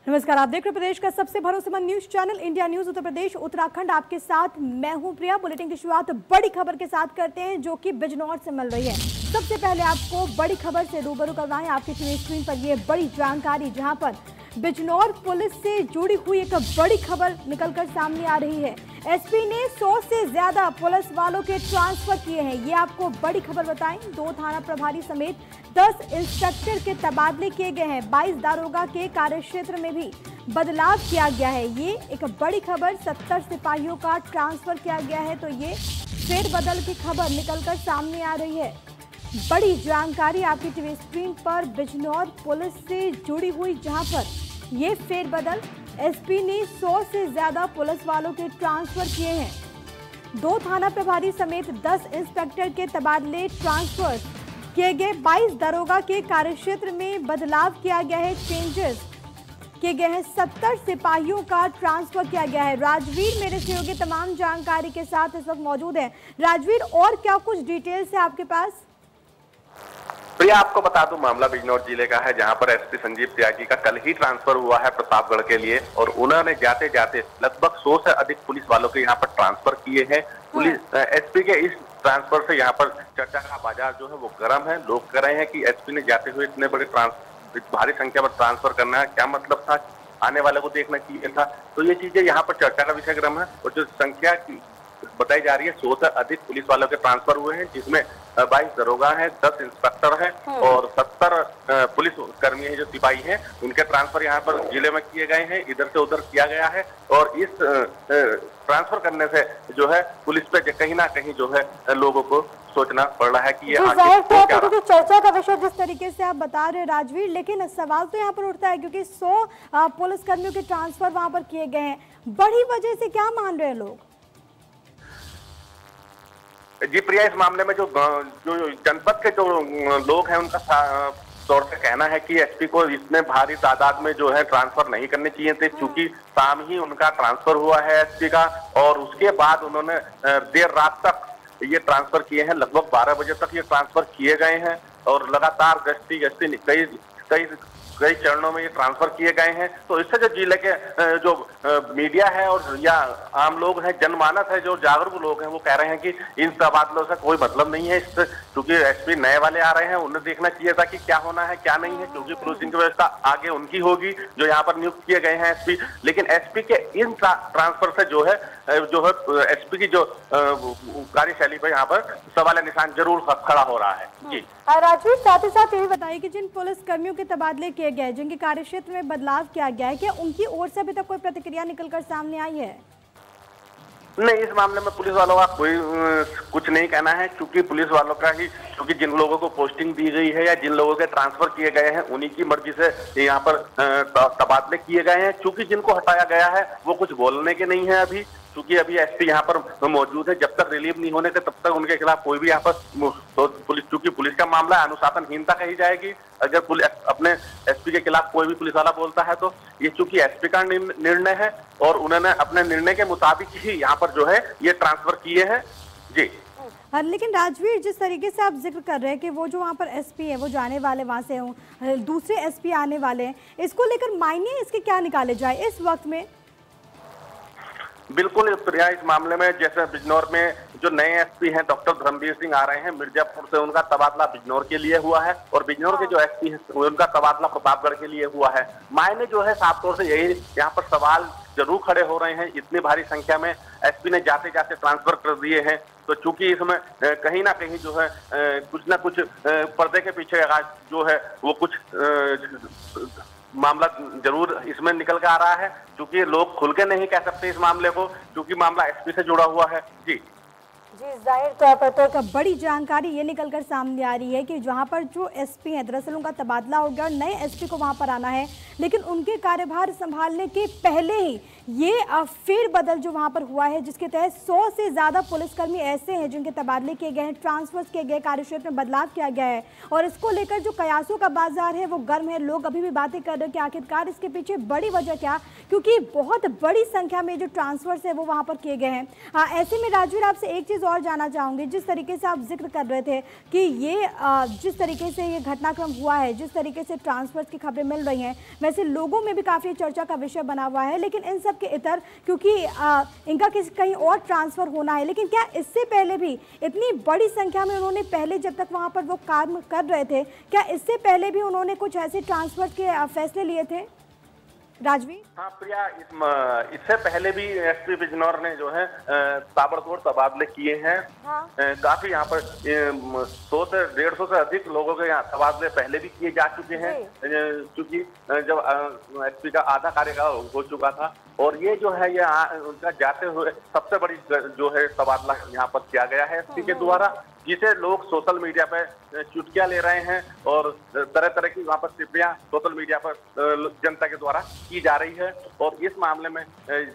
नमस्कार, आप देख रहे हैं प्रदेश का सबसे भरोसेमंद news channel India news Uttar Pradesh Uttarakhand. आपके साथ मैं हूं प्रिया। बुलेटिन की शुरुआत बड़ी खबर के साथ करते हैं जो कि बिजनौर से मिल रही है। सबसे पहले आपको बड़ी खबर से रूबरू करवाएं आपकी टीवी स्क्रीन पर ये बड़ी जानकारी, जहां पर बिजनौर पुलिस से जुड़ी हुई एक बड़ी खबर निकलकर सामने आ रही है। एसपी ने 100 से ज्यादा पुलिस वालों के ट्रांसफर किए हैं, ये आपको बड़ी खबर बताएं। 2 थाना प्रभारी समेत 10 इंस्पेक्टर के तबादले किए गए हैं। 22 दारोगा के कार्यक्षेत्र में भी बदलाव किया गया है। ये एक बड़ी खबर। 70 सिपाहियों का ट्रांसफर किया गया है, तो ये फेरबदल की खबर निकलकर सामने आ रही है। बड़ी जानकारी आपकी टीवी स्क्रीन पर बिजनौर पुलिस से जुड़ी हुई, जहां पर ये फेरबदल एसपी ने 100 से ज्यादा पुलिस वालों के ट्रांसफर किए हैं। 2 थाना प्रभारी समेत 10 इंस्पेक्टर के तबादले ट्रांसफर किए गए। 22 दरोगा के कार्यक्षेत्र में बदलाव किया गया है, चेंजेस किए गए हैं। 70 सिपाहियों का ट्रांसफर किया गया है। राजवीर मेरे सहयोगी तमाम जानकारी के साथ इस वक्त मौजूद है। राजवीर, और क्या कुछ डिटेल्स है आपके पास? प्रिया, आपको बता दूं, मामला बिजनौर जिले का है, जहां पर एसपी संजीव त्यागी का कल ही ट्रांसफर हुआ है प्रतापगढ़ के लिए, और उन्होंने जाते जाते लगभग 100 से अधिक पुलिस वालों के यहां पर ट्रांसफर किए हैं। पुलिस एसपी के इस ट्रांसफर से यहां पर चर्चा का बाजार जो है वो गर्म है। लोग कह रहे हैं कि एसपी ने जाते हुए इतने बड़े भारी संख्या में ट्रांसफर करना है, क्या मतलब था, आने वाले को देखना चाहिए था। तो ये चीजें यहाँ पर चर्चा का विषय गर्म है। और जो संख्या की बताई जा रही है, 100 से अधिक पुलिस वालों के ट्रांसफर हुए हैं, जिसमें 22 दरोगा हैं, 10 इंस्पेक्टर हैं और 70 पुलिस कर्मी हैं जो सिपाही हैं, उनके ट्रांसफर यहाँ पर जिले में किए गए हैं। इधर से उधर किया गया है, और इस ट्रांसफर करने से जो है पुलिस पे कहीं ना कहीं जो है लोगों को सोचना पड़ रहा है कि ये जो चर्चा का विषय जिस तरीके से आप बता रहे हैं राजवीर, लेकिन सवाल तो यहाँ पर उठता है क्योंकि 100 पुलिस कर्मियों के ट्रांसफर वहां पर किए गए हैं। बड़ी वजह से क्या मान रहे हैं लोग? जी प्रिया, इस मामले में जो जनपद के जो लोग हैं उनका तौर से कहना है कि एसपी को इतने भारी तादाद में जो है ट्रांसफर नहीं करने चाहिए थे, क्योंकि शाम ही उनका ट्रांसफर हुआ है एसपी का, और उसके बाद उन्होंने देर रात तक ये ट्रांसफर किए हैं। लगभग 12 बजे तक ये ट्रांसफर किए गए हैं, और लगातार गश्ती कई चरणों में ये ट्रांसफर किए गए हैं। तो इससे जो जिले के जो मीडिया है और या आम लोग हैं, जनमानस है, जो जागरूक लोग हैं, वो कह रहे हैं कि इन तबादलों से कोई मतलब नहीं है, इससे क्योंकि एसपी नए वाले आ रहे हैं, उन्हें देखना चाहिए था कि क्या होना है क्या नहीं है, क्योंकि पुलिसिंग की व्यवस्था आगे उनकी होगी जो यहाँ पर नियुक्त किए गए हैं एसपी। लेकिन एसपी के इन ट्रांसफर से जो है एसपी की जो कार्यशैली पर यहाँ पर सवाल निशान जरूर खड़ा हो रहा है। जी राजवीर, साथ ही साथ ये भी बताइए कि जिन पुलिस कर्मियों के तबादले किए गए, जिनके कार्यक्षेत्र में बदलाव किया गया है, क्या उनकी ओर से अभी तक कोई प्रतिक्रिया निकलकर सामने आई है? नहीं, इस मामले में पुलिस वालों का कोई कुछ नहीं कहना है, क्योंकि पुलिस वालों का ही, क्योंकि जिन लोगों को पोस्टिंग दी गई है या जिन लोगों के ट्रांसफर किए गए हैं, उन्हीं की मर्जी से यहाँ पर तबादले किए गए हैं। क्योंकि जिनको हटाया गया है वो कुछ बोलने के नहीं है अभी, क्योंकि अभी एसपी यहाँ पर मौजूद है। जब तक रिलीव नहीं होने के तब तक उनके खिलाफ कोई भी यहाँ पर तो पुलिस, क्योंकि पुलिस का मामला है, अनुशासनहीनता कही जाएगी अगर पुलिस अपने एसपी के खिलाफ कोई भी पुलिस वाला बोलता है। तो ये चूंकि एसपी का निर्णय है, और उन्होंने अपने निर्णय के मुताबिक ही यहाँ पर जो है ये ट्रांसफर किए हैं। जी लेकिन राजवीर, जिस तरीके से आप जिक्र कर रहे हैं कि वो जो वहाँ पर एसपी है वो जाने वाले वहाँ से दूसरे एसपी आने वाले हैं, इसको लेकर मायने इसके क्या निकाले जाए इस वक्त में? बिल्कुल प्रिया, इस मामले में जैसे बिजनौर में जो नए एसपी हैं डॉक्टर धर्मवीर सिंह आ रहे हैं मिर्जापुर से, उनका तबादला बिजनौर के लिए हुआ है, और बिजनौर के जो एसपी हैं उनका तबादला प्रतापगढ़ के लिए हुआ है। मायने जो है साफ तौर से यही यहाँ पर सवाल जरूर खड़े हो रहे हैं। इतनी भारी संख्या में एसपी ने जाते जाते ट्रांसफर कर दिए हैं, तो चूंकि इसमें कहीं ना कहीं जो है कुछ ना कुछ पर्दे के पीछे जो है वो कुछ मामला जरूर इसमें निकल के आ रहा है, क्योंकि लोग खुल के नहीं कह सकते इस मामले को, क्योंकि मामला एसपी से जुड़ा हुआ है। जी जाहिर तौर पर तो एक बड़ी जानकारी ये निकलकर सामने आ रही है कि जहां पर जो एसपी हैं, दरअसल उनका तबादला हो गया और नए एसपी को वहां पर आना है, लेकिन उनके कार्यभार संभालने के पहले ही ये फेरबदल जो वहां पर हुआ है, जिसके तहत 100 से ज्यादा पुलिसकर्मी ऐसे हैं जिनके तबादले किए गए हैं, ट्रांसफर किए गए, कार्यक्षेत्र में बदलाव किया गया है, और इसको लेकर जो कयासों का बाजार है वो गर्म है। लोग अभी भी बातें कर रहे हैं कि आखिरकार इसके पीछे बड़ी वजह क्या, क्योंकि बहुत बड़ी संख्या में जो ट्रांसफर है वो वहां पर किए गए हैं। ऐसे में राजवीर, आपसे एक चीज चीज़ और जानना चाहूँगी, जिस तरीके से आप जिक्र कर रहे थे कि ये जिस तरीके से ये घटनाक्रम हुआ है, जिस तरीके से ट्रांसफर्स की खबरें मिल रही हैं, वैसे लोगों में भी काफ़ी चर्चा का विषय बना हुआ है, लेकिन इन सब के इतर क्योंकि इनका कहीं और ट्रांसफ़र होना है, लेकिन क्या इससे पहले भी इतनी बड़ी संख्या में उन्होंने पहले जब तक वहाँ पर वो काम कर रहे थे, क्या इससे पहले भी उन्होंने कुछ ऐसे ट्रांसफ़र के फैसले लिए थे राजवीर? हाँ प्रिया, इससे पहले भी एसपी बिजनौर ने जो है ताबड़तोड़ तबादले किए हैं। हाँ। काफी यहाँ पर 100 से 150 से अधिक लोगों के यहाँ तबादले पहले भी किए जा चुके हैं, क्योंकि जब एसपी का आधा कार्यकाल हो चुका था। और ये जो है ये उनका जाते हुए सबसे बड़ी जो है तबादला यहाँ पर किया गया है एसपी के द्वारा, जिसे लोग सोशल मीडिया पे चुटकियां ले रहे हैं और तरह तरह की वहाँ पर टिप्पणियां सोशल मीडिया पर जनता के द्वारा की जा रही है। और इस मामले में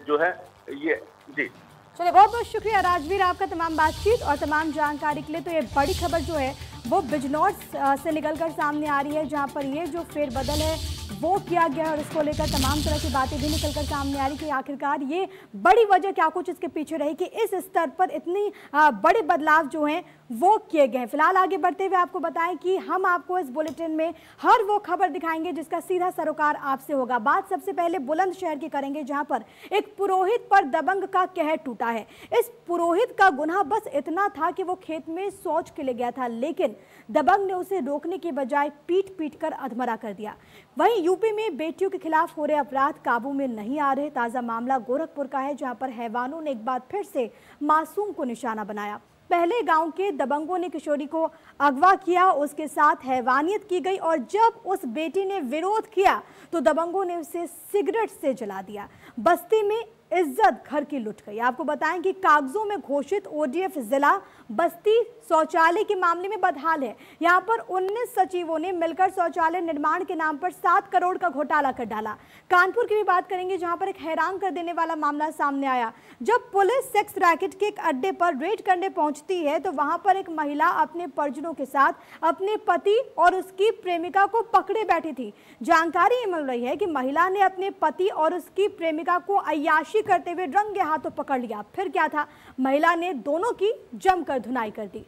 जो है ये जी चलिए, बहुत बहुत शुक्रिया राजवीर आपका तमाम बातचीत और तमाम जानकारी के लिए। तो ये बड़ी खबर जो है वो बिजनौर से निकलकर सामने आ रही है, जहां पर ये जो फेरबदल है वो किया गया और इसको लेकर तमाम तरह की बातें भी निकलकर सामने आ रही कि आखिरकार ये बड़ी वजह क्या कुछ इसके पीछे रही कि इस स्तर पर इतनी बड़े बदलाव जो हैं वो किए गए। फिलहाल आगे बढ़ते हुए आपको बताएं कि हम आपको इस बुलेटिन में हर वो खबर दिखाएंगे जिसका सीधा सरोकार आपसे होगा। बात सबसे पहले बुलंदशहर की करेंगे, जहां पर एक पुरोहित पर दबंग का कहर टूटा है। इस पुरोहित का गुनाह बस इतना था कि वो खेत में शौच के लिए गया था, लेकिन दबंग ने उसे रोकने के बजाय पीट पीट कर अधमरा कर दिया। वहीं यूपी में बेटियों के खिलाफ हो रहे अपराध काबू में नहीं आ रहे। ताजा मामला गोरखपुर का है, जहां पर हैवानों ने एक बार फिर से मासूम को निशाना बनाया। पहले गांव के दबंगों ने किशोरी को अगवा किया, उसके साथ हैवानियत की गई और जब उस बेटी ने विरोध किया तो दबंगों ने उसे सिगरेट से जला दिया। बस्ती में इज्जत घर की लुट गई। आपको बताएं कि कागजों में घोषित ओडीएफ जिला बस्ती शौचालय के मामले में बदहाल है। यहां पर 19 सचिवों ने मिलकर शौचालय निर्माण के नाम पर 7 करोड़ का घोटाला कर डाला। कानपुर की भी बात करेंगे, जहां पर एक हैरान कर देने वाला मामला सामने आया। जब पुलिस सेक्स रैकेट के एक अड्डे पर रेड करने पहुंचती है तो वहां पर एक महिला अपने परिजनों के साथ अपने पति और उसकी प्रेमिका को पकड़े बैठी थी। जानकारी ये मिल रही है कि महिला ने अपने पति और उसकी प्रेमिका को अय्याशी करते हुए रंगे हाथों पकड़ लिया। फिर क्या था, महिला ने दोनों की जमकर धुनाई कर दी।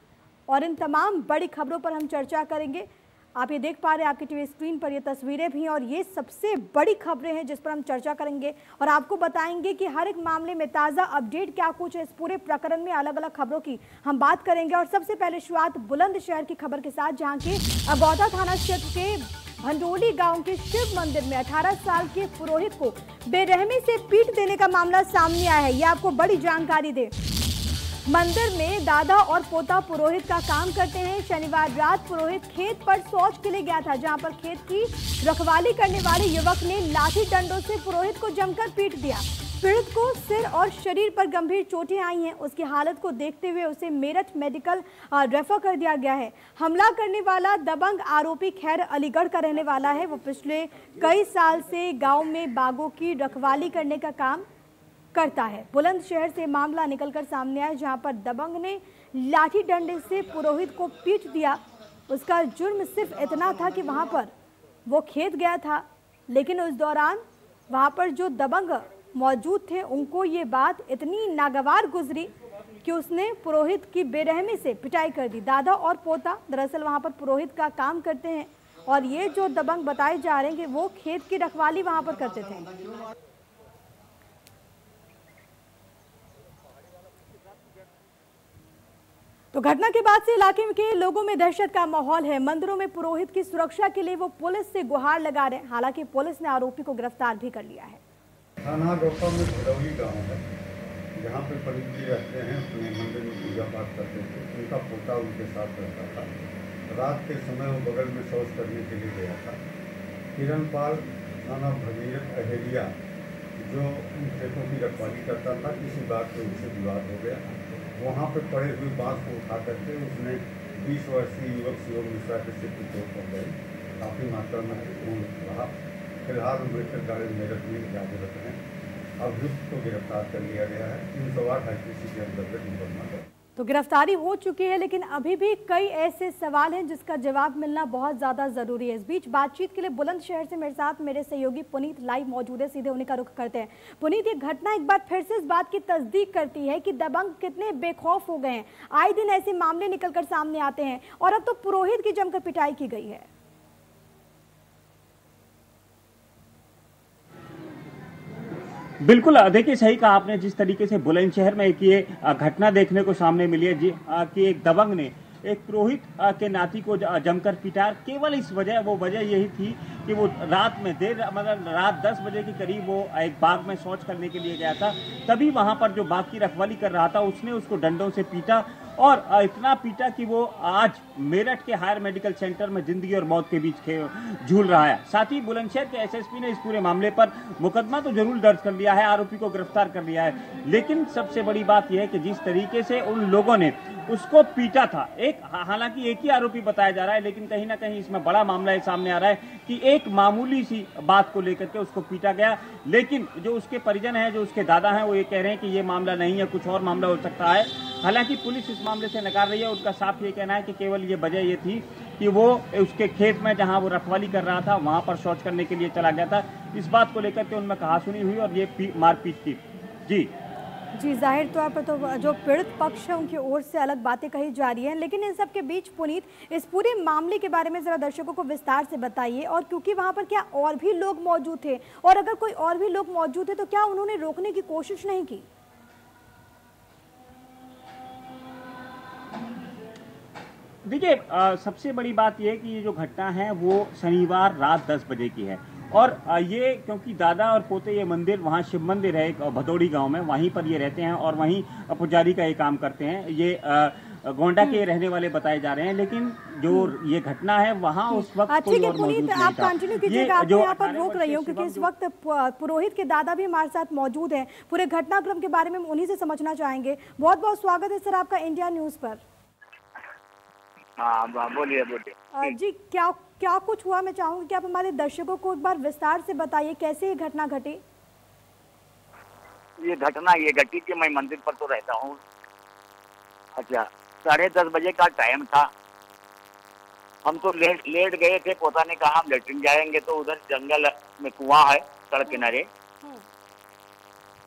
और इन तमाम बड़ी खबरों पर हम चर्चा करेंगे। आप ये देख पा रहे हैं आपकी टीवी स्क्रीन पर ये तस्वीरें भी हैं और ये सबसे बड़ी खबरें हैं जिस पर हम चर्चा करेंगे और आपको बताएंगे कि हर एक मामले में ताज़ा अपडेट क्या कुछ है। इस पूरे प्रकरण में अलग अलग खबरों की हम बात करेंगे। और सबसे पहले शुरुआत बुलंदशहर की खबर के साथ, जहाँ के अगौदा थाना क्षेत्र के भंडोली गांव के शिव मंदिर में 18 साल के पुरोहित को बेरहमी से पीट देने का मामला सामने आया है। ये आपको बड़ी जानकारी दे। मंदिर में दादा और पोता पुरोहित का काम करते हैं। शनिवार रात पुरोहित खेत पर शौच के लिए गया था, जहां पर खेत की रखवाली करने वाले युवक ने लाठी डंडों से पुरोहित को जमकर पीट दिया। पीड़ित को सिर और शरीर पर गंभीर चोटें आई हैं। उसकी हालत को देखते हुए उसे मेरठ मेडिकल रेफर कर दिया गया है। हमला करने वाला दबंग आरोपी खैर अलीगढ़ का रहने वाला है। वो पिछले कई साल से गांव में बागों की रखवाली करने का काम करता है। बुलंदशहर से मामला निकलकर सामने आया, जहां पर दबंग ने लाठी डंडे से पुरोहित को पीट दिया। उसका जुर्म सिर्फ इतना था कि वहां पर वो खेत गया था, लेकिन उस दौरान वहां पर जो दबंग मौजूद थे उनको ये बात इतनी नागवार गुजरी कि उसने पुरोहित की बेरहमी से पिटाई कर दी। दादा और पोता दरअसल वहां पर पुरोहित का काम करते हैं और ये जो दबंग बताए जा रहे हैं कि वो खेत की रखवाली वहां पर करते थे। तो घटना के बाद से इलाके के लोगों में दहशत का माहौल है। मंदिरों में पुरोहित की सुरक्षा के लिए वो पुलिस से गुहार लगा रहे हैं। हालांकि पुलिस ने आरोपी को गिरफ्तार भी कर लिया है। थाना गौतम में भदौली गाँव है, जहाँ पे पंडित जी रहते हैं, अपने मंदिर में पूजा पाठ करते थे। उनका पोता उनके साथ रहता था। रात के समय वो बगल में शौच करने के लिए गया था। किरणपाल थाना भगीरथ अहेरिया जो उन खेतों की रखवाली करता था, किसी बात पे उससे विवाद हो गया। वहाँ पे पड़े हुए बांस को उठा करके उसने 20 वर्षीय युवक शिवम मिश्रा के सिर की चोट पहुँच गई। काफ़ी मात्रा में खून रहा। फिलहाल मेडिकल कॉलेज मेरठ में इलाजरत हैं। अभियुक्त को गिरफ्तार कर लिया गया है। 308 IPC के अंतर्गत मुकदमा है। तो गिरफ्तारी हो चुकी है, लेकिन अभी भी कई ऐसे सवाल हैं जिसका जवाब मिलना बहुत ज्यादा जरूरी है। इस बीच बातचीत के लिए बुलंदशहर से मेरे साथ मेरे सहयोगी पुनीत लाइव मौजूद है, सीधे उन्हीं का रुख करते हैं। पुनीत, ये घटना एक बार फिर से इस बात की तस्दीक करती है कि दबंग कितने बेखौफ हो गए हैं। आए दिन ऐसे मामले निकलकर सामने आते हैं और अब तो पुरोहित की जमकर पिटाई की गई है। बिल्कुल, देखिए सही कहा आपने। जिस तरीके से बुलंदशहर में एक ये घटना देखने को सामने मिली है कि एक दबंग ने एक पुरोहित के नाती को जमकर पिटाया, केवल इस वजह, वो वजह यही थी कि वो रात में मतलब रात 10 बजे के करीब वो एक बाग में शौच करने के लिए गया था। तभी वहां पर जो बाग की रखवाली कर रहा था उसने उसको डंडों से पीटा और इतना पीटा कि वो आज मेरठ के हायर मेडिकल सेंटर में जिंदगी और मौत के बीच झूल रहा है। साथ ही बुलंदशहर के एसएसपी ने इस पूरे मामले पर मुकदमा तो जरूर दर्ज कर लिया है, आरोपी को गिरफ्तार कर लिया है, लेकिन सबसे बड़ी बात यह है कि जिस तरीके से उन लोगों ने उसको पीटा था, हालांकि एक ही आरोपी बताया जा रहा है, लेकिन कहीं ना कहीं इसमें बड़ा मामला सामने आ रहा है कि एक मामूली सी बात को लेकर के उसको पीटा गया। लेकिन जो उसके परिजन हैं, जो उसके दादा हैं, वो ये कह रहे हैं कि ये मामला नहीं है, कुछ और मामला हो सकता है। हालांकि पुलिस इस मामले से नकार रही है। उनका साफ ये कहना है कि केवल ये वजह ये थी कि वो उसके खेत में जहां वो रखवाली कर रहा था वहां पर शौच करने के लिए चला गया था। इस बात को लेकर के उनमें कहासुनी हुई और ये मारपीट की। जी, जाहिर तौर पर तो जो पीड़ित पक्ष है उनकी ओर से अलग बातें कही जा रही हैं, लेकिन इन सब के बीच पुनीत, इस पूरे मामले के बारे में जरा दर्शकों को विस्तार से बताइए। और क्योंकि वहां पर क्या और भी लोग मौजूद थे, और अगर कोई और भी लोग मौजूद थे तो क्या उन्होंने रोकने की कोशिश नहीं की? देखिए, सबसे बड़ी बात यह है कि ये जो घटना है वो शनिवार रात 10 बजे की है और ये क्योंकि दादा और पोते ये मंदिर, वहाँ शिव मंदिर है एक भदौड़ी गांव में, वहीं पर ये रहते हैं और वहीं पुजारी का ये काम करते हैं। ये गोंडा के रहने वाले बताए जा रहे हैं, लेकिन जो ये घटना है वहाँ उस वक्त कोई और मौजूद नहीं था। आप कंटिन्यू कीजिएगा, आप यहाँ पर रोक रही हूँ क्योंकि इस वक्त पुरोहित के दादा भी हमारे साथ मौजूद हैं। पूरे घटनाक्रम के बारे में हम उन्हीं से समझना चाहेंगे। बहुत बहुत स्वागत है सर आपका इंडिया न्यूज पर। हाँ, बोलिए। जी, क्या कुछ हुआ? मैं चाहूंगी कि आप हमारे दर्शकों को एक बार विस्तार से बताइए कैसे ये घटना घटी। ये घटना ये घटी कि मैं मंदिर पर तो रहता हूँ। अच्छा, 10:30 बजे का टाइम था। हम तो लेट गए थे। पोता ने कहा हम लेटरिन जाएंगे, तो उधर जंगल में कुआं है सड़क किनारे।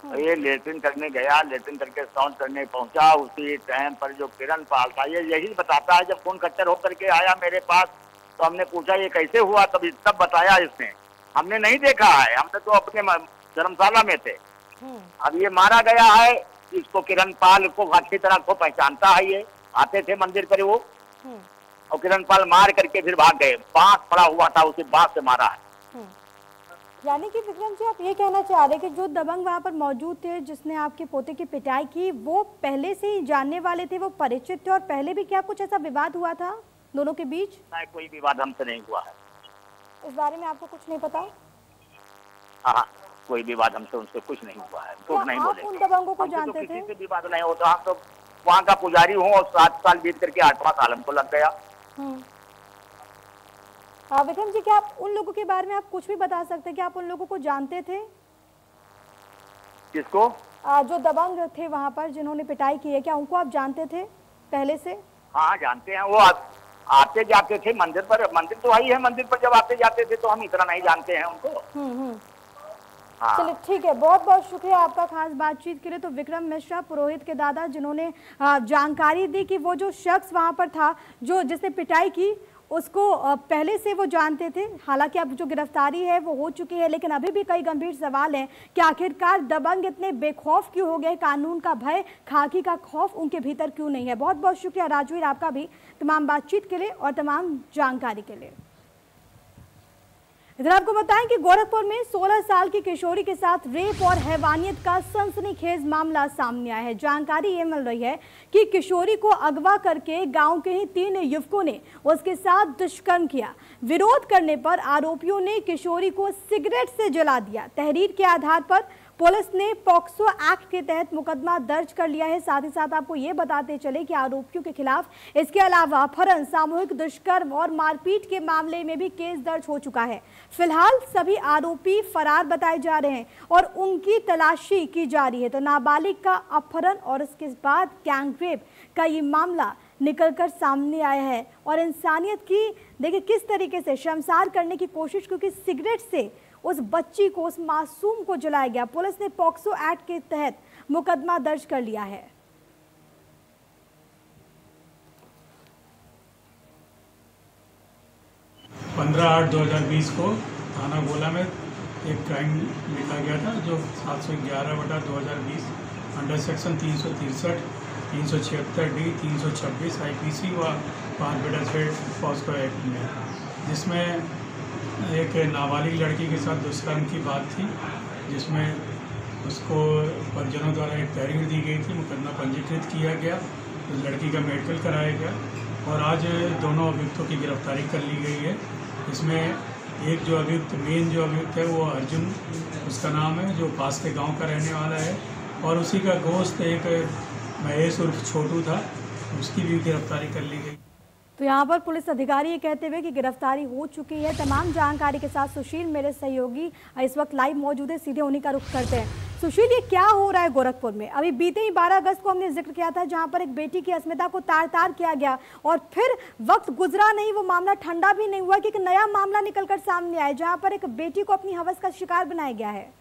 ये लेटरिन करने गया, लेटरिन करके शौच करने पहुंचा। उसी टाइम पर जो किरण पाल था, ये यही बताता है, जब खून खच्चर होकर के आया मेरे पास तो हमने पूछा ये कैसे हुआ, तब बताया इसने। हमने नहीं देखा है, हमने तो अपने धर्मशाला में थे। अब ये मारा गया है। इसको किरण पाल को अच्छी तरह को पहचानता है। ये आते थे मंदिर पर वो, और किरण पाल मार करके फिर भाग गए। बांस पड़ा हुआ था, उसी बांस से मारा है। यानी कि विक्रम जी, आप ये कहना चाह रहे हैं कि जो दबंग वहाँ पर मौजूद थे जिसने आपके पोते की पिटाई की, वो पहले से ही जानने वाले थे, वो परिचित थे, और पहले भी क्या कुछ ऐसा विवाद हुआ था दोनों के बीच? नहीं, कोई विवाद हमसे नहीं हुआ है। इस बारे में आपको कुछ नहीं पता? हाँ, कोई विवाद हमसे उनसे कुछ नहीं हुआ है। तो नहीं बोले। उन दबंगों को जानते थे? किसी से विवाद नहीं होता। हम तो वहाँ का पुजारी हूँ और 7 साल बीत करके 8वां साल हमको लग गया। विक्रम जी, क्या आप उन लोगों के बारे में आप कुछ भी बता सकते हैं कि आप उन लोगों को जानते थे? किसको? जो दबंग थे वहाँ पर जिन्होंने पिटाई की है, क्या उनको आप जानते थे पहले से? हाँ, जानते हैं। वो आते जाते थे मंदिर पर। मंदिर तो वही है, मंदिर पर जब आते जाते थे, तो हम इतना नहीं जानते हैं उनको। हाँ। चलिए ठीक है, बहुत बहुत शुक्रिया आपका खास बातचीत के लिए। तो विक्रम मिश्रा, पुरोहित के दादा, जिन्होंने जानकारी दी कि वो जो शख्स वहाँ पर था जिसने पिटाई की, उसको पहले से वो जानते थे। हालांकि अब जो गिरफ्तारी है वो हो चुकी है, लेकिन अभी भी कई गंभीर सवाल हैं कि आखिरकार दबंग इतने बेखौफ क्यों हो गए, कानून का भय, खाकी का खौफ उनके भीतर क्यों नहीं है। बहुत बहुत शुक्रिया राजवीर आपका भी तमाम बातचीत के लिए और तमाम जानकारी के लिए। इधर आपको बताएं कि गोरखपुर में 16 साल की किशोरी के साथ रेप और हैवानियत का सनसनीखेज मामला सामने आया है। जानकारी ये मिल रही है कि किशोरी को अगवा करके गांव के ही 3 युवकों ने उसके साथ दुष्कर्म किया। विरोध करने पर आरोपियों ने किशोरी को सिगरेट से जला दिया। तहरीर के आधार पर पुलिस ने पॉक्सो एक्ट के तहत मुकदमा दर्ज कर लिया है। साथ ही साथ आपको ये बताते चले कि आरोपियों के खिलाफ इसके अलावा अपहरण, सामूहिक दुष्कर्म और मारपीट के मामले में भी केस दर्ज हो चुका है। फिलहाल सभी आरोपी फरार बताए जा रहे हैं और उनकी तलाशी की जा रही है। तो नाबालिग का अपहरण और उसके बाद गैंगरेप का ये मामला निकलकर सामने आया है और इंसानियत की देखिए किस तरीके से शर्मसार करने की कोशिश, क्योंकि सिगरेट से उस बच्ची को, उस मासूम को जलाया गया। पुलिस ने पॉक्सो एक्ट के तहत मुकदमा दर्ज कर लिया है। पंद्रह 8/2020 को थाना गोला में एक क्राइम लिखा गया था जो 711/2020 अंडर सेक्शन 363, 376D, 326 IPC व 5/6 पॉक्सो एक्ट में, जिसमें एक नाबालिग लड़की के साथ दुष्कर्म की बात थी, जिसमें उसको परिजनों द्वारा एक तहरीर दी गई थी। मुकदमा पंजीकृत किया गया, उस लड़की का मेडिकल कराया गया और आज दोनों अभियुक्तों की गिरफ्तारी कर ली गई है। इसमें एक जो अभियुक्त, मेन जो अभियुक्त है वो अर्जुन उसका नाम है, जो पास के गांव का रहने वाला है, और उसी का दोस्त एक महेश उर्फ छोटू था, उसकी भी गिरफ्तारी कर ली गई। तो यहाँ पर पुलिस अधिकारी ये कहते हुए कि गिरफ्तारी हो चुकी है। तमाम जानकारी के साथ सुशील मेरे सहयोगी इस वक्त लाइव मौजूद है, सीधे उन्हीं का रुख करते हैं। सुशील, ये क्या हो रहा है गोरखपुर में? अभी बीते ही 12 अगस्त को हमने जिक्र किया था, जहां पर एक बेटी की अस्मिता को तार-तार किया गया और फिर वक्त गुजरा नहीं, वो मामला ठंडा भी नहीं हुआ कि एक नया मामला निकलकर सामने आया, जहां पर एक बेटी को अपनी हवस का शिकार बनाया गया है।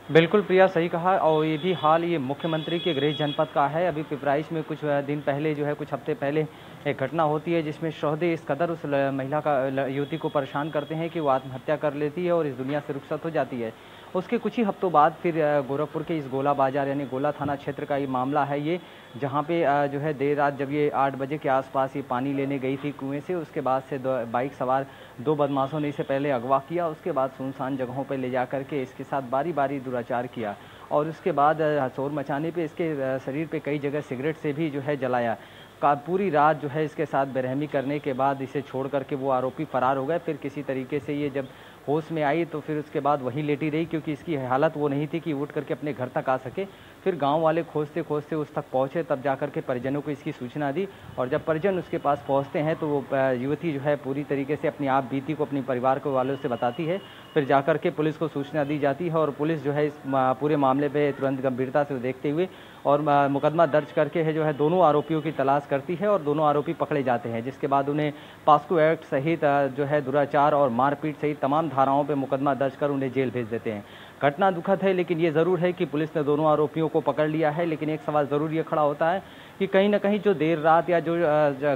बिल्कुल प्रिया, सही कहा। और ये भी हाल ये मुख्यमंत्री के गृह जनपद का है। अभी पिपराइच में कुछ दिन पहले जो है, कुछ हफ्ते पहले एक घटना होती है जिसमें शोहदे इस कदर उस महिला का, युवती को परेशान करते हैं कि वो आत्महत्या कर लेती है और इस दुनिया से रुखसत हो जाती है। उसके कुछ ही हफ्तों बाद फिर गोरखपुर के इस गोला बाजार यानी गोला थाना क्षेत्र का ये मामला है, ये जहाँ पे जो है देर रात जब ये 8 बजे के आसपास ये पानी लेने गई थी कुएं से, उसके बाद से बाइक सवार 2 बदमाशों ने इसे पहले अगवा किया, उसके बाद सुनसान जगहों पर ले जा करके इसके साथ बारी बारी दुराचार किया और उसके बाद शोर मचाने पे इसके शरीर पे कई जगह सिगरेट से भी जो है जलाया। पूरी रात जो है इसके साथ बेरहमी करने के बाद इसे छोड़ करके वो आरोपी फरार हो गए। फिर किसी तरीके से ये जब होश में आई तो फिर उसके बाद वहीं लेटी रही, क्योंकि इसकी हालत वो नहीं थी कि उठ करके अपने घर तक आ सके। फिर गांव वाले खोजते खोजते उस तक पहुंचे, तब जाकर के परिजनों को इसकी सूचना दी और जब परिजन उसके पास पहुंचते हैं तो वो युवती जो है पूरी तरीके से अपनी आप बीती को अपने परिवार के वालों से बताती है। फिर जाकर के पुलिस को सूचना दी जाती है और पुलिस जो है इस पूरे मामले पर तुरंत गंभीरता से देखते हुए और मुकदमा दर्ज करके है जो है दोनों आरोपियों की तलाश करती है और दोनों आरोपी पकड़े जाते हैं, जिसके बाद उन्हें पॉक्सो एक्ट सहित जो है दुराचार और मारपीट सहित तमाम धाराओं पे मुकदमा दर्ज कर उन्हें जेल भेज देते हैं। घटना दुखद है, लेकिन ये ज़रूर है कि पुलिस ने दोनों आरोपियों को पकड़ लिया है। लेकिन एक सवाल ज़रूर ये खड़ा होता है कि कहीं ना कहीं जो देर रात या जो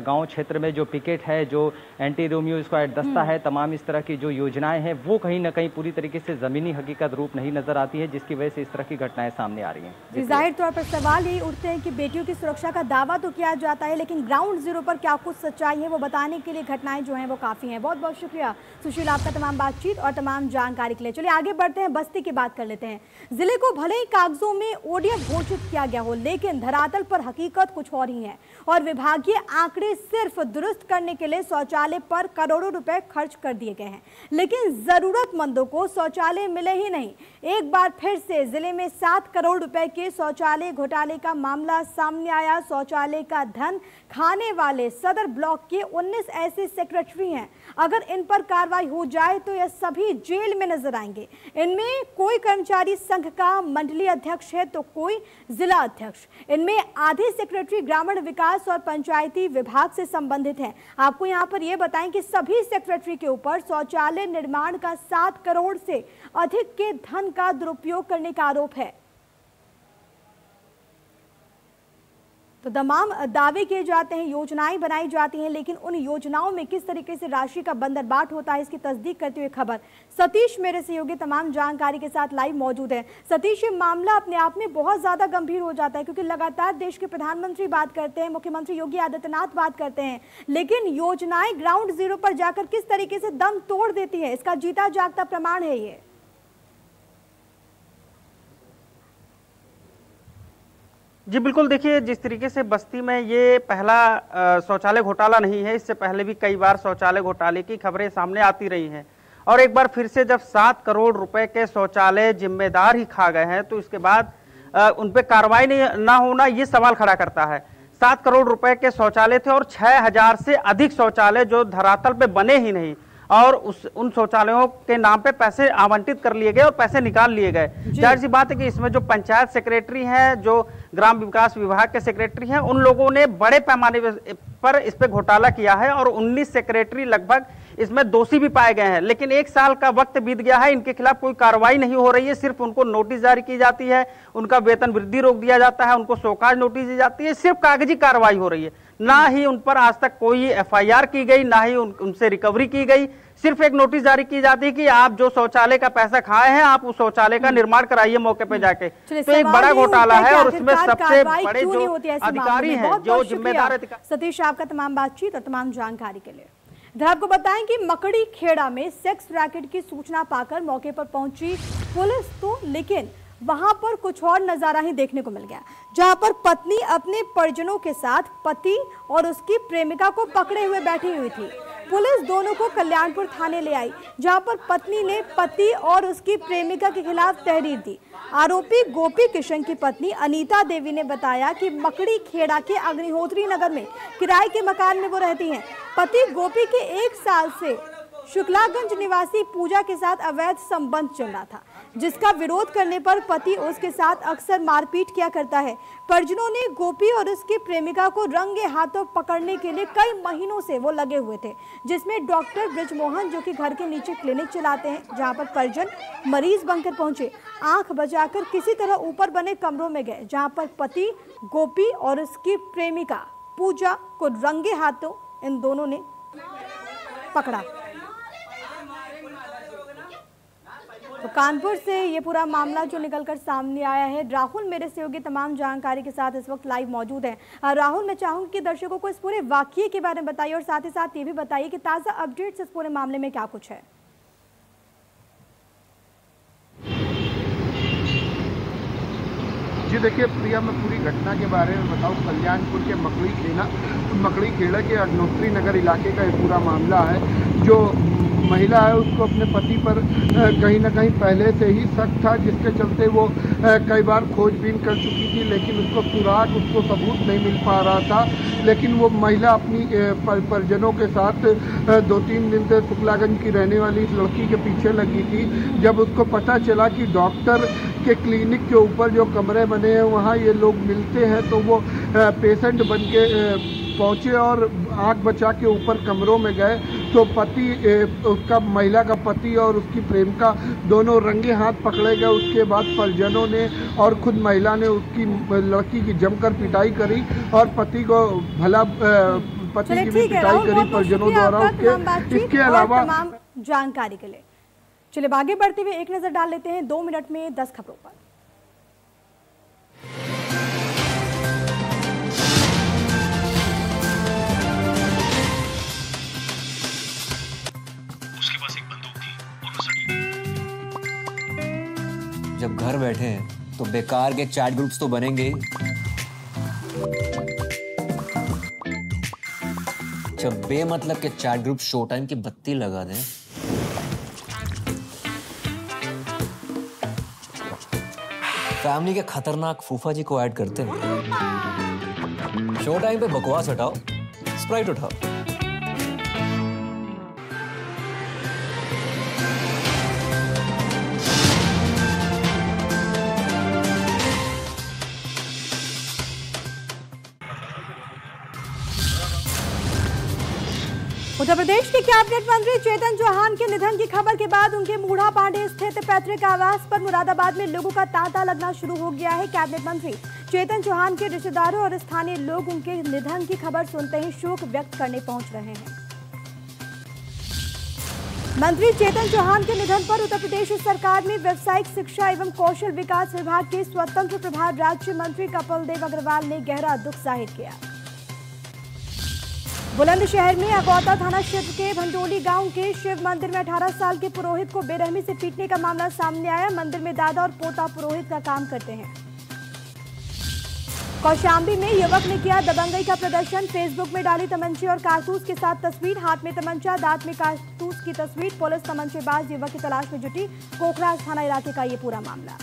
गांव क्षेत्र में जो पिकेट है, जो एंटी रोमियो स्क्वाड दस्ता है, तमाम इस तरह की जो योजनाएं हैं, वो कहीं ना कहीं पूरी तरीके से ज़मीनी हकीकत रूप नहीं नजर आती है, जिसकी वजह से इस तरह की घटनाएं सामने आ रही हैं। जाहिर तौर पर सवाल यही उठते हैं कि बेटियों की सुरक्षा का दावा तो किया जाता है, लेकिन ग्राउंड जीरो पर क्या कुछ सच्चाई है वो बताने के लिए घटनाएं जो हैं वो काफ़ी हैं। बहुत बहुत शुक्रिया सुशील आपका तमाम बातचीत और तमाम जानकारी के लिए। चलिए आगे बढ़ते हैं, बस्ती की बात कर लेते हैं। जिले को भले ही कागजों में ओडीएफ घोषित किया गया हो, लेकिन धरातल पर हकीकत कुछ और ही है और विभागीय आंकड़े सिर्फ दुरुस्त करने के लिए शौचालय पर करोड़ों रुपए खर्च कर दिए गए हैं, लेकिन जरूरतमंदों को शौचालय मिले ही नहीं। एक बार फिर से जिले में 7 करोड़ रुपए के शौचालय घोटाले का मामला सामने आया। शौचालय का धन खाने वाले सदर ब्लॉक के 19 ऐसे सेक्रेटरी हैं। अगर इन पर कार्रवाई हो जाए तो यह सभी जेल में नजर आएंगे। इनमें कोई कर्मचारी संघ का मंडलीय अध्यक्ष है तो कोई जिला अध्यक्ष। इनमें आधे सेक्रेटरी ग्रामीण विकास और पंचायती विभाग से संबंधित हैं। आपको यहां पर यह बताएं कि सभी सेक्रेटरी के ऊपर शौचालय निर्माण का 7 करोड़ से अधिक के धन का दुरुपयोग करने का आरोप है। तो तमाम दावे किए जाते हैं, योजनाएं बनाई जाती हैं, लेकिन उन योजनाओं में किस तरीके से राशि का बंदरबाट होता है, इसकी तस्दीक करते हुए खबर सतीश मेरे सहयोगी तमाम जानकारी के साथ लाइव मौजूद है। सतीश, ये मामला अपने आप में बहुत ज्यादा गंभीर हो जाता है, क्योंकि लगातार देश के प्रधानमंत्री बात करते हैं, मुख्यमंत्री योगी आदित्यनाथ बात करते हैं, लेकिन योजनाएं ग्राउंड जीरो पर जाकर किस तरीके से दम तोड़ देती है, इसका जीता जागता प्रमाण है ये। जी बिल्कुल, देखिए जिस तरीके से बस्ती में ये पहला शौचालय घोटाला नहीं है, इससे पहले भी कई बार शौचालय घोटाले की खबरें सामने आती रही हैं और एक बार फिर से जब 7 करोड़ रुपए के शौचालय जिम्मेदार ही खा गए हैं तो इसके बाद उन पे कार्रवाई ना होना ये सवाल खड़ा करता है। 7 करोड़ रुपए के शौचालय थे और 6000 से अधिक शौचालय जो धरातल पे बने ही नहीं और उन शौचालयों के नाम पे पैसे आवंटित कर लिए गए और पैसे निकाल लिए गए। जाहिर सी बात है कि इसमें जो पंचायत सेक्रेटरी हैं, जो ग्राम विकास विभाग के सेक्रेटरी हैं, उन लोगों ने बड़े पैमाने पर इस पे घोटाला किया है और 19 सेक्रेटरी लगभग इसमें दोषी भी पाए गए हैं। लेकिन 1 साल का वक्त बीत गया है, इनके खिलाफ कोई कार्रवाई नहीं हो रही है, सिर्फ उनको नोटिस जारी की जाती है, उनका वेतन वृद्धि रोक दिया जाता है, उनको शोकाज नोटिस दी जाती है, सिर्फ कागजी कार्रवाई हो रही है। ना ही उन पर आज तक कोई एफआईआर की गई, ना ही उनसे रिकवरी की गई, सिर्फ एक नोटिस जारी की जाती है कि आप जो शौचालय का पैसा खाए हैं आप उस शौचालय का निर्माण कराइए मौके पे जाके। तो एक बड़ा घोटाला है और उसमें सबसे बड़े जो अधिकारी हैं, जो जिम्मेदार अधिकारी। सतीश, आपका तमाम बातचीत और तमाम जानकारी के लिए। इधर आपको बताएं कि मकड़ी खेड़ा में सेक्स रैकेट की सूचना पाकर मौके पर पहुंची पुलिस तो, लेकिन वहां पर कुछ और नजारा ही देखने को मिल गया, जहां पर पत्नी अपने परिजनों के साथ पति और उसकी प्रेमिका को पकड़े हुए बैठी हुई थी। पुलिस दोनों को कल्याणपुर थाने ले आई, जहां पर पत्नी ने पति और उसकी प्रेमिका के खिलाफ तहरीर दी। आरोपी गोपी किशन की पत्नी अनीता देवी ने बताया कि मकड़ी खेड़ा के अग्निहोत्री नगर में किराए के मकान में वो रहती हैं। पति गोपी के 1 साल से शुक्लागंज निवासी पूजा के साथ अवैध संबंध चल रहा था, जिसका विरोध करने पर पति उसके साथ अक्सर मारपीट किया करता है। परिजनों ने गोपी और उसकी प्रेमिका को रंगे हाथों पकड़ने के लिए कई महीनों से वो लगे हुए थे, जिसमें डॉक्टर ब्रिजमोहन, जो कि घर के नीचे क्लिनिक चलाते हैं, जहां पर परिजन मरीज बनकर पहुंचे, आंख बचाकर किसी तरह ऊपर बने कमरों में गए, जहां पर पति गोपी और उसकी प्रेमिका पूजा को रंगे हाथों इन दोनों ने पकड़ा। तो कानपुर से ये पूरा मामला जो निकलकर सामने आया है, राहुल मेरे सहयोगी तमाम जानकारी के साथ इस वक्त लाइव मौजूद हैं। राहुल, मैं चाहूंगी कि दर्शकों को इस पूरे वाकये के बारे में बताइए और साथ ही साथ ये भी बताइए कि ताजा अपडेट्स इस पूरे मामले में क्या कुछ है। जी देखिए प्रिया, मैं पूरी घटना के बारे में बताऊं। कल्याणपुर के मकड़ी खेड़ा के अग्निहोत्री नगर इलाके का ये पूरा मामला है। जो महिला है उसको अपने पति पर कहीं ना कहीं पहले से ही शक था, जिसके चलते वो कई बार खोजबीन कर चुकी थी, लेकिन उसको सबूत नहीं मिल पा रहा था। लेकिन वो महिला अपनी परिजनों के साथ 2-3 दिन से शुक्लागंज की रहने वाली इस लड़की के पीछे लगी थी। जब उसको पता चला कि डॉक्टर के क्लिनिक के ऊपर जो कमरे बने हैं वहाँ ये लोग मिलते हैं, तो वो पेशेंट बन के पहुँचे और आँख बचा के ऊपर कमरों में गए। तो उसका महिला का पति और उसकी प्रेमिका दोनों रंगे हाथ पकड़े गए। उसके बाद परिजनों ने और खुद महिला ने उसकी लड़की की जमकर पिटाई करी और पति को पति की भी पिटाई करी परिजनों द्वारा। इसके अलावा तमाम जानकारी के लिए चलिए आगे बढ़ते हुए एक नजर डाल लेते हैं 2 मिनट में 10 खबरों पर। जब घर बैठे हैं तो बेकार के चैट ग्रुप्स तो बनेंगे ही। जब बेमतलब के चैट ग्रुप शो टाइम की बत्ती लगा दें, फैमिली के खतरनाक फूफा जी को ऐड करते हैं। शो टाइम पे बकवास हटाओ, स्प्राइट उठाओ। उत्तर प्रदेश के कैबिनेट मंत्री चेतन चौहान के निधन की खबर के बाद उनके मूढ़ा पांडे स्थित पैतृक आवास पर मुरादाबाद में लोगों का तांता लगना शुरू हो गया है। कैबिनेट मंत्री चेतन चौहान के रिश्तेदारों और स्थानीय लोग उनके निधन की खबर सुनते ही शोक व्यक्त करने पहुंच रहे हैं। मंत्री चेतन चौहान के निधन पर उत्तर प्रदेश सरकार में व्यावसायिक शिक्षा एवं कौशल विकास विभाग के स्वतंत्र प्रभार राज्य मंत्री कपिल देव अग्रवाल ने गहरा दुख जाहिर किया। बुलंदशहर में अगौता थाना क्षेत्र के भंडोली गांव के शिव मंदिर में 18 साल के पुरोहित को बेरहमी से पीटने का मामला सामने आया। मंदिर में दादा और पोता पुरोहित का काम करते हैं। कौशाम्बी में युवक ने किया दबंगई का प्रदर्शन, फेसबुक में डाली तमंचे और कारतूस के साथ तस्वीर, हाथ में तमंचा दांत में कारतूस की तस्वीर। पुलिस तमंचेबाज युवक की तलाश में जुटी। कोखराज थाना इलाके का ये पूरा मामला।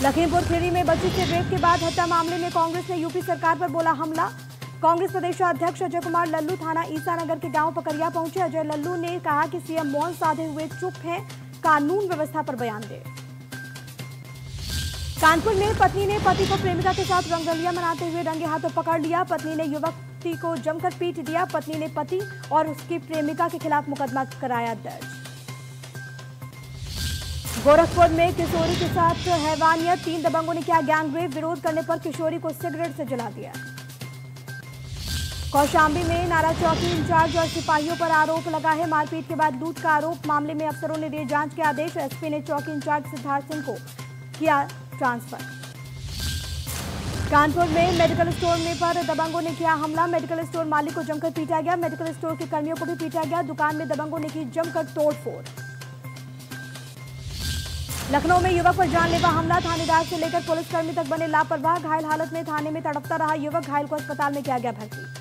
लखीमपुर खीरी में बच्ची से रेप के बाद हत्या मामले में कांग्रेस ने यूपी सरकार पर बोला हमला। कांग्रेस प्रदेशाध्यक्ष अजय कुमार लल्लू थाना ईसानगर के गांव पकरिया पहुंचे। अजय लल्लू ने कहा कि सीएम मौन साधे हुए चुप हैं, कानून व्यवस्था पर बयान दे। कानपुर में पत्नी ने पति को प्रेमिका के साथ रंगरलिया मनाते हुए रंगे हाथों पकड़ लिया। पत्नी ने युवती को जमकर पीट दिया। पत्नी ने पति और उसकी प्रेमिका के खिलाफ मुकदमा कराया दर्ज। गोरखपुर में किशोरी के साथ हैवानियत, 3 दबंगों ने किया गैंगरेप, विरोध करने पर किशोरी को सिगरेट से जला दिया। कौशाम्बी में नारा चौकी इंचार्ज और सिपाहियों पर आरोप लगा है, मारपीट के बाद लूट का आरोप। मामले में अफसरों ने दिए जांच के आदेश। एसपी ने चौकी इंचार्ज सिद्धार्थ सिंह को किया ट्रांसफर। कानपुर में मेडिकल स्टोर में पर दबंगों ने किया हमला, मेडिकल स्टोर मालिक को जमकर पीटा गया। मेडिकल स्टोर के कर्मियों को भी पीटा गया। दुकान में दबंगों ने की जमकर तोड़फोड़। लखनऊ में युवक पर जानलेवा हमला, थानेदार से लेकर पुलिसकर्मी तक बने लापरवाह। घायल हालत में थाने में तड़पता रहा युवक, घायल को अस्पताल में किया गया भर्ती।